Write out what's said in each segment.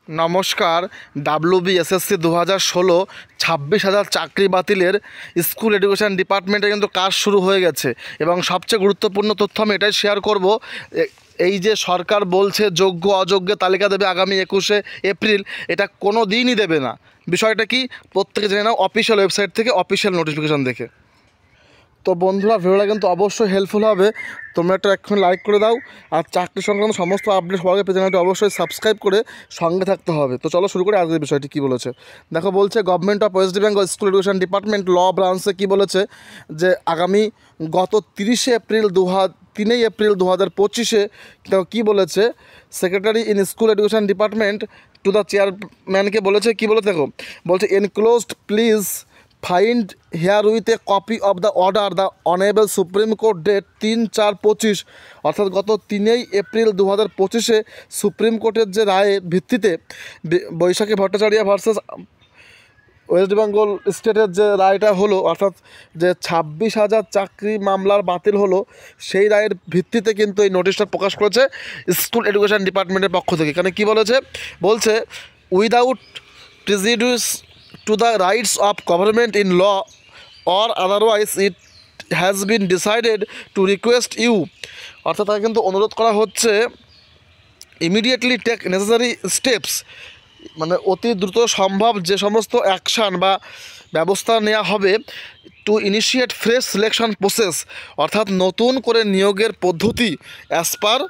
নমস্কার। WBSSC 2016 26,000 চাকরি বাতিলের স্কুল এডুকেশন ডিপার্টমেন্টে কিন্তু কাজ শুরু হয়ে গেছে এবং সবচেয়ে গুরুত্বপূর্ণ তথ্য আমি এটাই শেয়ার করব। এই যে সরকার বলছে যোগ্য অযোগ্যের তালিকা দেবে আগামী 21শে এপ্রিল, এটা কোনো দিনই দেবে না। বিষয়টা কি প্রত্যেকে জেনে নাও অফিসিয়াল ওয়েবসাইট থেকে, অফিসিয়াল নোটিফিকেশন দেখে। তো বন্ধুরা, ভিডিওটা কিন্তু অবশ্যই হেল্পফুল হবে। তোমরা একটা এখন লাইক করে দাও, আর চাকরি সংক্রান্ত সমস্ত আপডেট সবার আগে পেতে চ্যানেলটি অবশ্যই সাবস্ক্রাইব করে সঙ্গে থাকতে হবে। তো চলো শুরু করে আজকের বিষয়টি কী বলেছে দেখো। বলছে government of West Bengal school education department law ব্রাঞ্চে কী বলেছে যে আগামী গত 3 এপ্রিল 2025 কী বলেছে, secretary in school education department to the চেয়ারম্যানকে বলেছে, কী বলে দেখো। বলছে enclosed please find herewith a copy of the order the honourable Supreme Court date 3/4/25, অর্থাৎ গত 3 এপ্রিল 2025 সুপ্রিম কোর্টের যে রায়ের ভিত্তিতে বৈশাখী ভট্টাচার্য ভার্সেস ওয়েস্ট বেঙ্গল স্টেটের যে রায়টা হলো, অর্থাৎ যে 26,000 চাকরি মামলার বাতিল হলো, সেই রায়ের ভিত্তিতে কিন্তু এই নোটিশটা প্রকাশ করেছে স্কুল এডুকেশন ডিপার্টমেন্টের পক্ষ থেকে। এখানে কী বলেছে, বলছে without prejudice to the rights of government in law or otherwise it has been decided to request you, অর্থাৎ তাকে কিন্তু অনুরোধ করা হচ্ছে ইমিডিয়েটলি টেক নেসেসারি স্টেপস, মানে অতি দ্রুত সম্ভব যে সমস্ত অ্যাকশান বা ব্যবস্থা নেওয়া হবে to initiate fresh selection process, অর্থাৎ নতুন করে নিয়োগের পদ্ধতি as per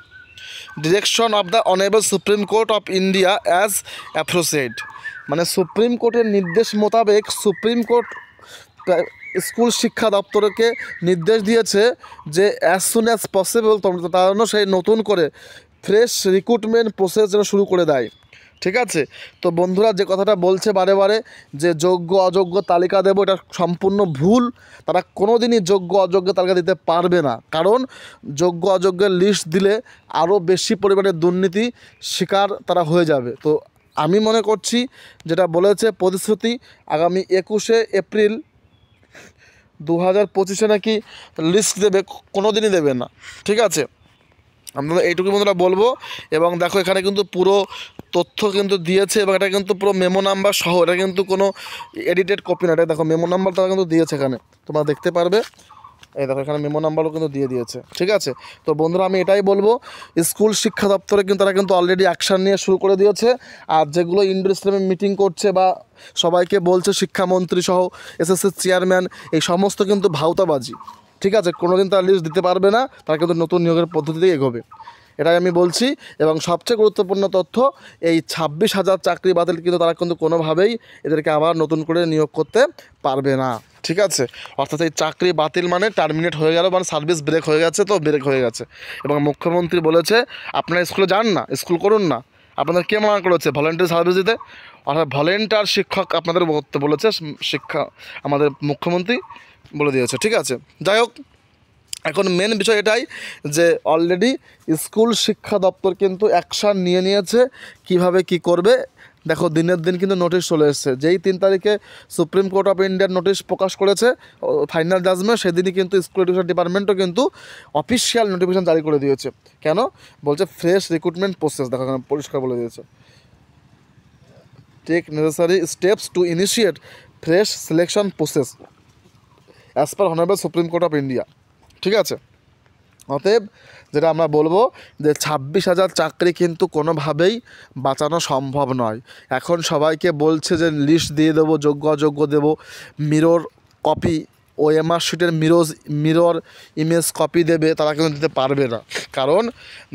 direction of the honourable Supreme Court of India as aforesaid. মানে সুপ্রিম কোর্টের নির্দেশ মোতাবেক সুপ্রিম কোর্ট স্কুল শিক্ষা দপ্তরকে নির্দেশ দিয়েছে যে অ্যাজ সুন অ্যাজ পসিবল তার জন্য সেই নতুন করে ফ্রেশ রিক্রুটমেন্ট প্রসেস যেন শুরু করে দেয়। ঠিক আছে। তো বন্ধুরা, যে কথাটা বলছে বারে বারে যে যোগ্য অযোগ্য তালিকা দেবো, এটা সম্পূর্ণ ভুল। তারা কোনো দিনই যোগ্য অযোগ্য তালিকা দিতে পারবে না, কারণ যোগ্য অযোগ্যের লিস্ট দিলে আরও বেশি পরিমাণে দুর্নীতি শিকার তারা হয়ে যাবে। তো আমি মনে করছি যেটা বলেছে প্রতিশ্রুতি, আগামী 21শে এপ্রিল 2025 নাকি লিস্ট দেবে, কোনো দিনই দেবে না। ঠিক আছে, আমরা এইটুকু বন্ধুরা বলবো। এবং দেখো এখানে কিন্তু পুরো তথ্য কিন্তু দিয়েছে, এবং এটা কিন্তু পুরো মেমো নাম্বার সহ, এটা কিন্তু কোনো এডিটেড কপি না। এটা দেখো মেমো নাম্বার তারা কিন্তু দিয়েছে, এখানে তোমরা দেখতে পারবে। এই দেখো এখানে মেমো নাম্বারও কিন্তু দিয়ে দিয়েছে। ঠিক আছে। তো বন্ধুরা, আমি এটাই বলবো, স্কুল শিক্ষা দপ্তরে কিন্তু তারা কিন্তু অলরেডি অ্যাকশান নিয়ে শুরু করে দিয়েছে। আর যেগুলো ইন্ডোর স্টেডিয়ামে মিটিং করছে বা সবাইকে বলছে, শিক্ষামন্ত্রী সহ এসএসসি চেয়ারম্যান, এই সমস্ত কিন্তু ভাউতাবাজি। ঠিক আছে, কোনো দিন তারা লিস্ট দিতে পারবে না, তারা কিন্তু নতুন নিয়োগের পদ্ধতিতেই এগোবে, এটাই আমি বলছি। এবং সবচেয়ে গুরুত্বপূর্ণ তথ্য, এই 26,000 চাকরি বাতিল কিন্তু তারা কিন্তু কোনোভাবেই এদেরকে আবার নতুন করে নিয়োগ করতে পারবে না। ঠিক আছে, অর্থাৎ এই চাকরি বাতিল মানে টার্মিনেট হয়ে গেল, মানে সার্ভিস ব্রেক হয়ে গেছে, তো ব্রেক হয়ে গেছে। এবং মুখ্যমন্ত্রী বলেছে আপনারা স্কুলে যান না, স্কুল করুন না, আপনাদের কে মানা করেছে ভলেন্টারি সার্ভিস দিতে? অর্থাৎ ভলেন্টার শিক্ষক আপনাদের করতে বলেছে শিক্ষা, আমাদের মুখ্যমন্ত্রী বলে দিয়েছে। ঠিক আছে, যাই হোক, এখন মেন বিষয় এটাই যে অলরেডি স্কুল শিক্ষা দপ্তর কিন্তু অ্যাকশান নিয়ে নিয়েছে, কিভাবে কি করবে। দেখো দিনের দিন কিন্তু নোটিশ চলে এসেছে, যেই 3 তারিখে সুপ্রিম কোর্ট অফ ইন্ডিয়ার নোটিশ প্রকাশ করেছে ফাইনাল জাজমেন্ট, সেদিনই কিন্তু স্কুল এডুকেশন ডিপার্টমেন্টও কিন্তু অফিসিয়াল নোটিফিকেশন জারি করে দিয়েছে। কেন বলছে ফ্রেশ রিক্রুটমেন্ট প্রসেস, দেখো এখানে পরিষ্কার বলে দিয়েছে, take necessary steps to initiate fresh selection process as per honourable Supreme Court of India. ঠিক আছে, অতএব যেটা আমরা বলবো যে 26,000 চাকরি কিন্তু কোনোভাবেই বাঁচানো সম্ভব নয়। এখন সবাইকে বলছে যে লিস্ট দিয়ে দেবো, যোগ্য অযোগ্য দেবো, মিরর কপি, ওএমআর শিটের মিরর ইমেজ কপি দেবে, তারা কিন্তু দিতে পারবে না, কারণ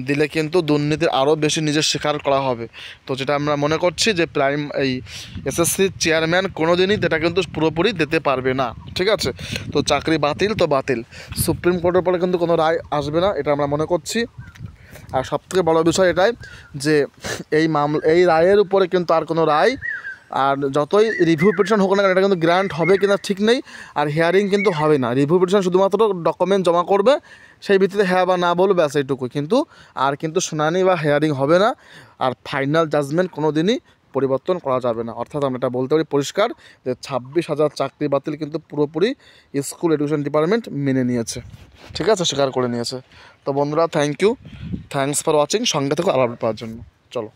দিলে কিন্তু দুর্নীতির আরও বেশি নিজের স্বীকার করা হবে। তো যেটা আমরা মনে করছি যে এই এসএসসির চেয়ারম্যান কোনো দিনই এটা কিন্তু পুরোপুরি দিতে পারবে না। ঠিক আছে, তো চাকরি বাতিল তো বাতিল, সুপ্রিম কোর্টের পরে কিন্তু কোনো রায় আসবে না, এটা আমরা মনে করছি। আর সবথেকে বড় বিষয় এটাই যে এই রায়ের উপরে কিন্তু আর কোনো রায়, আর যতই রিভিউ পিটিশন হোক না কেন, এটা কিন্তু গ্র্যান্ট হবে কিনা ঠিক নেই। আর হিয়ারিং কিন্তু হবে না, রিভিউ পিটিশন শুধুমাত্র ডকুমেন্ট জমা করবে, সেই ভিত্তিতে হ্যাঁ বা না বলবে, ব্যাস এইটুকু। কিন্তু আর কিন্তু শুনানি বা হিয়ারিং হবে না, আর ফাইনাল জাজমেন্ট কোনো দিনই পরিবর্তন করা যাবে না। অর্থাৎ আমরা এটা বলতে পারি পরিষ্কার যে 26,000 চাকরি বাতিল কিন্তু পুরোপুরি স্কুল এডুকেশন ডিপার্টমেন্ট মেনে নিয়েছে। ঠিক আছে, স্বীকার করে নিয়েছে। তো বন্ধুরা, থ্যাংকস ফর ওয়াচিং, সঙ্গে থেকে আবার পাওয়ার জন্য। চলো।